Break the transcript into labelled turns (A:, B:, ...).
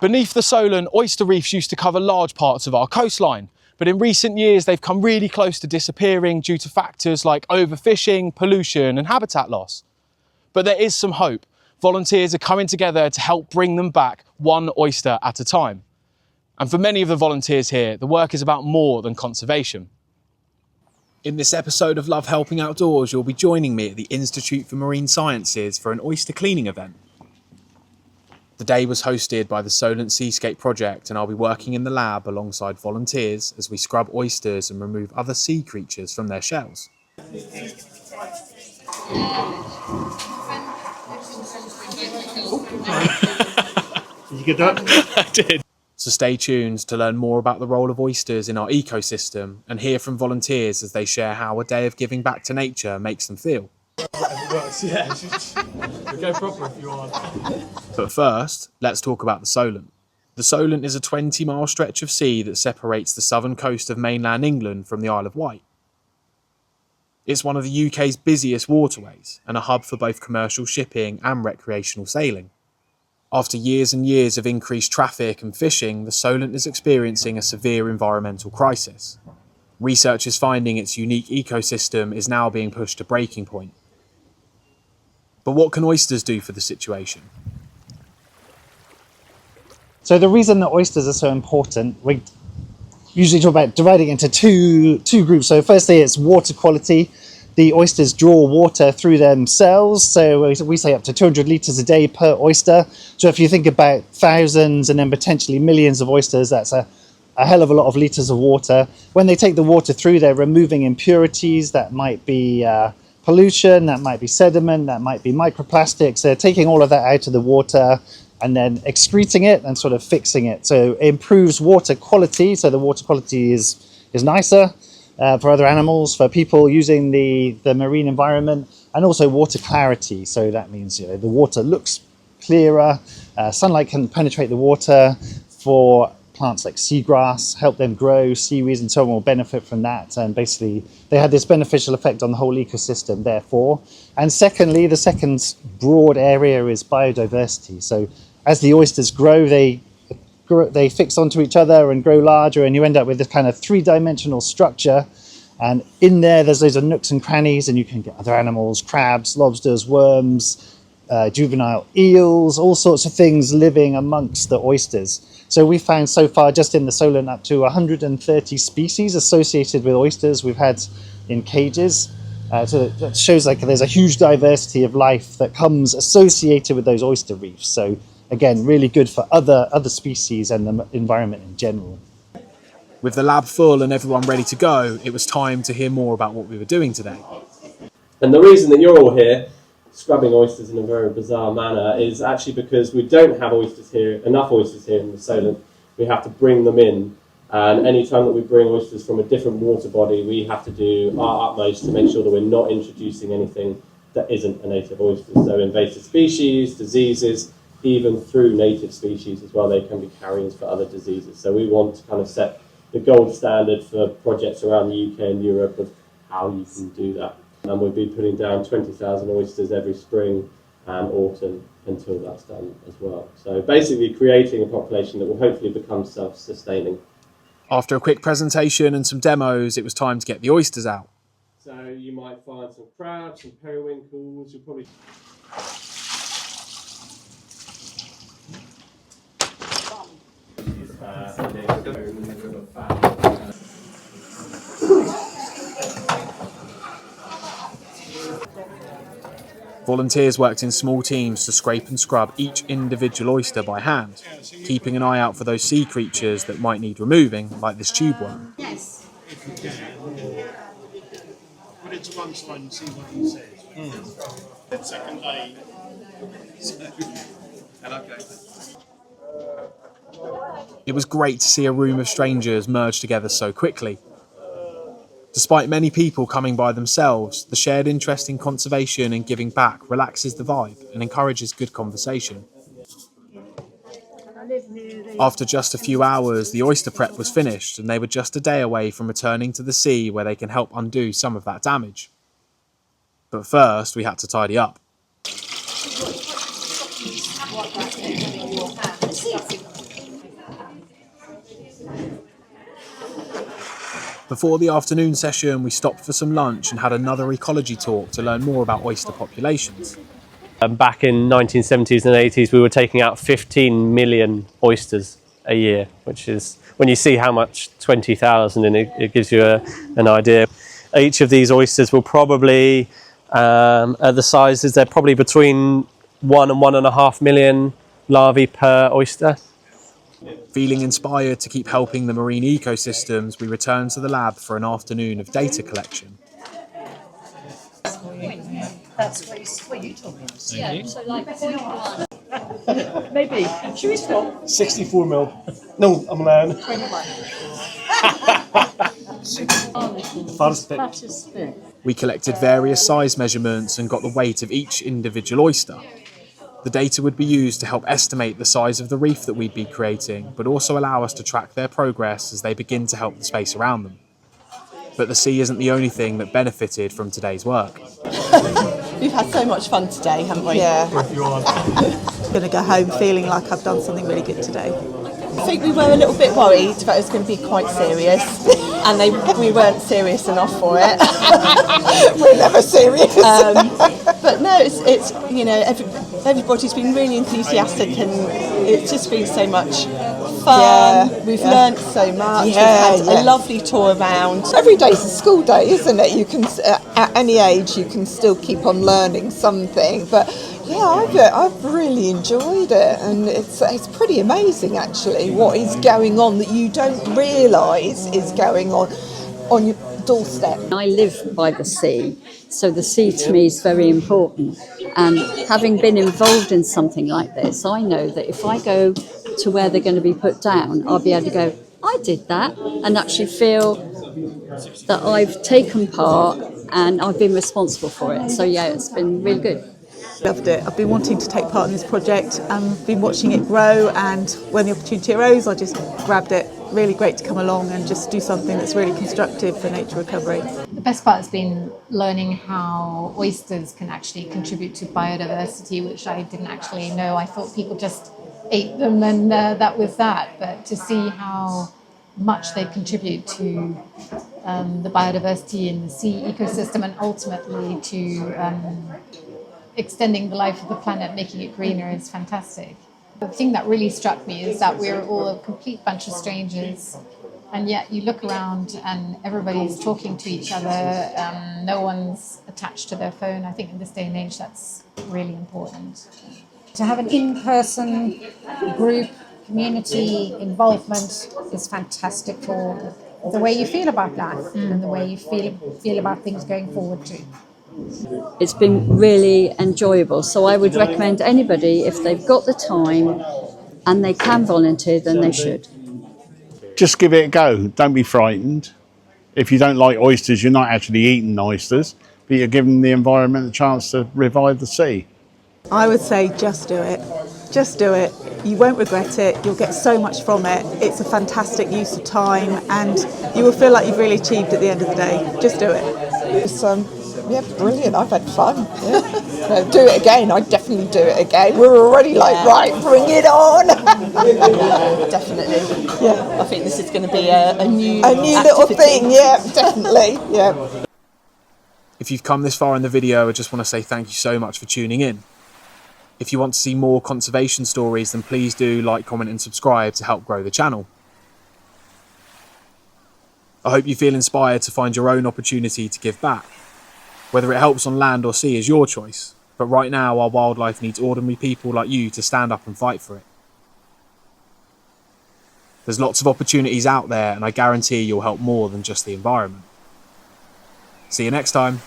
A: Beneath the Solent, oyster reefs used to cover large parts of our coastline, but in recent years they've come really close to disappearing due to factors like overfishing, pollution and habitat loss. But there is some hope. Volunteers are coming together to help bring them back one oyster at a time. And for many of the volunteers here, the work is about more than conservation. In this episode of Love Helping Outdoors, you'll be joining me at the Institute for Marine Sciences for an oyster cleaning event. The day was hosted by the Solent Seascape Project, and I'll be working in the lab alongside volunteers as we scrub oysters and remove other sea creatures from their shells.
B: Did you get that?
A: I did. So stay tuned to learn more about the role of oysters in our ecosystem and hear from volunteers as they share how a day of giving back to nature makes them feel.
B: Yeah, go proper if you want.
A: But first, let's talk about the Solent. The Solent is a 20-mile stretch of sea that separates the southern coast of mainland England from the Isle of Wight. It's one of the UK's busiest waterways and a hub for both commercial shipping and recreational sailing. After years and years of increased traffic and fishing, the Solent is experiencing a severe environmental crisis. Research is finding its unique ecosystem is now being pushed to breaking point. But what can oysters do for the situation?
C: So the reason that oysters are so important, we usually talk about dividing into two groups. So firstly, it's water quality. The oysters draw water through themselves. So we say up to 200 litres a day per oyster. So if you think about thousands and then potentially millions of oysters, that's a hell of a lot of litres of water. When they take the water through, they're removing impurities. That might be pollution, that might be sediment, that might be microplastics. They're taking all of that out of the water and then excreting it and sort of fixing it. So it improves water quality. So the water quality is nicer for other animals, for people using the marine environment, and also water clarity. So that means the water looks clearer, sunlight can penetrate the water for plants like seagrass, help them grow, seaweeds and so on will benefit from that, and basically they had this beneficial effect on the whole ecosystem therefore. And secondly, the second broad area is biodiversity. So as the oysters grow, they fix onto each other and grow larger, and you end up with this kind of three-dimensional structure, and in there's loads of nooks and crannies, and you can get other animals, crabs, lobsters, worms, juvenile eels, all sorts of things living amongst the oysters. So we found so far just in the Solent up to 130 species associated with oysters we've had in cages. So that shows like there's a huge diversity of life that comes associated with those oyster reefs. So again, really good for other species and the environment in general.
A: With the lab full and everyone ready to go, it was time to hear more about what we were doing today.
D: And the reason that you're all here scrubbing oysters in a very bizarre manner is actually because we don't have enough oysters here in the Solent. We have to bring them in, and any time that we bring oysters from a different water body, we have to do our utmost to make sure that we're not introducing anything that isn't a native oyster. So invasive species, diseases, even through native species as well, they can be carriers for other diseases. So we want to kind of set the gold standard for projects around the UK and Europe of how you can do that. And we'll be putting down 20,000 oysters every spring and autumn until that's done as well. So basically creating a population that will hopefully become self-sustaining.
A: After a quick presentation and some demos, it was time to get the oysters out.
D: So you might find some crabs, some periwinkles, you'll probably...
A: Volunteers worked in small teams to scrape and scrub each individual oyster by hand, keeping an eye out for those sea creatures that might need removing, like this tube worm.
E: Yes.
B: If you can, put it to one side and see what he says. Second day. Okay.
A: It was great to see a room of strangers merge together so quickly. Despite many people coming by themselves, the shared interest in conservation and giving back relaxes the vibe and encourages good conversation. After just a few hours, the oyster prep was finished and they were just a day away from returning to the sea where they can help undo some of that damage. But first, we had to tidy up. Before the afternoon session, we stopped for some lunch and had another ecology talk to learn more about oyster populations.
D: Back in 1970s and 80s, we were taking out 15 million oysters a year, which is, when you see how much 20,000, and it gives you an idea. Each of these oysters will probably, at the sizes, they're probably between 1 and 1.5 million larvae per oyster.
A: Feeling inspired to keep helping the marine ecosystems, we returned to the lab for an afternoon of data collection.
B: That's what you told me.
E: Yeah, so like 0.1.
B: Maybe. Should we stop?
F: 64 mil. No, I'm lying.
B: 21.
F: Fattest bit.
A: We collected various size measurements and got the weight of each individual oyster. The data would be used to help estimate the size of the reef that we'd be creating, but also allow us to track their progress as they begin to help the space around them. But the sea isn't the only thing that benefited from today's work.
G: We've had so much fun today, haven't we?
H: Yeah. I'm going to go home feeling like I've done something really good today.
G: I think we were a little bit worried that it was going to be quite serious, and we weren't serious enough for it.
H: We're never serious.
G: But no, it's you know, everybody's been really enthusiastic, and it's just been so much fun.
H: Yeah,
G: We've learnt so much.
H: Yeah,
G: We've had a lovely tour around.
H: Every day's a school day, isn't it? You can, at any age, you can still keep on learning something. But yeah, I've really enjoyed it, and it's pretty amazing actually what is going on that you don't realise is going on your doorstep.
E: I live by the sea, so the sea to me is very important. And having been involved in something like this, I know that if I go to where they're going to be put down, I'll be able to go, I did that, and actually feel that I've taken part and I've been responsible for it. So yeah, it's been really good.
H: Loved it. I've been wanting to take part in this project and been watching it grow, and when the opportunity arose I just grabbed it. Really great to come along and just do something that's really constructive for nature recovery.
I: The best part has been learning how oysters can actually contribute to biodiversity, which I didn't actually know. I thought people just ate them and that was that, but to see how much they contribute to the biodiversity in the sea ecosystem, and ultimately to extending the life of the planet, making it greener, is fantastic. The thing that really struck me is that we're all a complete bunch of strangers, and yet you look around and everybody's talking to each other. No one's attached to their phone. I think in this day and age that's really important.
J: To have an in-person group community involvement is fantastic for the way you feel about life and the way you feel about things going forward too.
E: It's been really enjoyable, so I would recommend anybody, if they've got the time and they can volunteer, then they should.
K: Just give it a go, don't be frightened. If you don't like oysters, you're not actually eating oysters, but you're giving the environment a chance to revive the sea.
H: I would say just do it. Just do it. You won't regret it. You'll get so much from it. It's a fantastic use of time, and you will feel like you've really achieved at the end of the day. Just do it.
L: It's yeah, brilliant. I've had fun. Yeah. Do it again. I'd definitely do it again. We're already like, right, bring it on.
G: Definitely.
L: Yeah.
G: I think this is going to be a new
L: little thing. Yeah, definitely. Yeah.
A: If you've come this far in the video, I just want to say thank you so much for tuning in. If you want to see more conservation stories, then please do like, comment and subscribe to help grow the channel. I hope you feel inspired to find your own opportunity to give back. Whether it helps on land or sea is your choice, but right now our wildlife needs ordinary people like you to stand up and fight for it. There's lots of opportunities out there, and I guarantee you'll help more than just the environment. See you next time.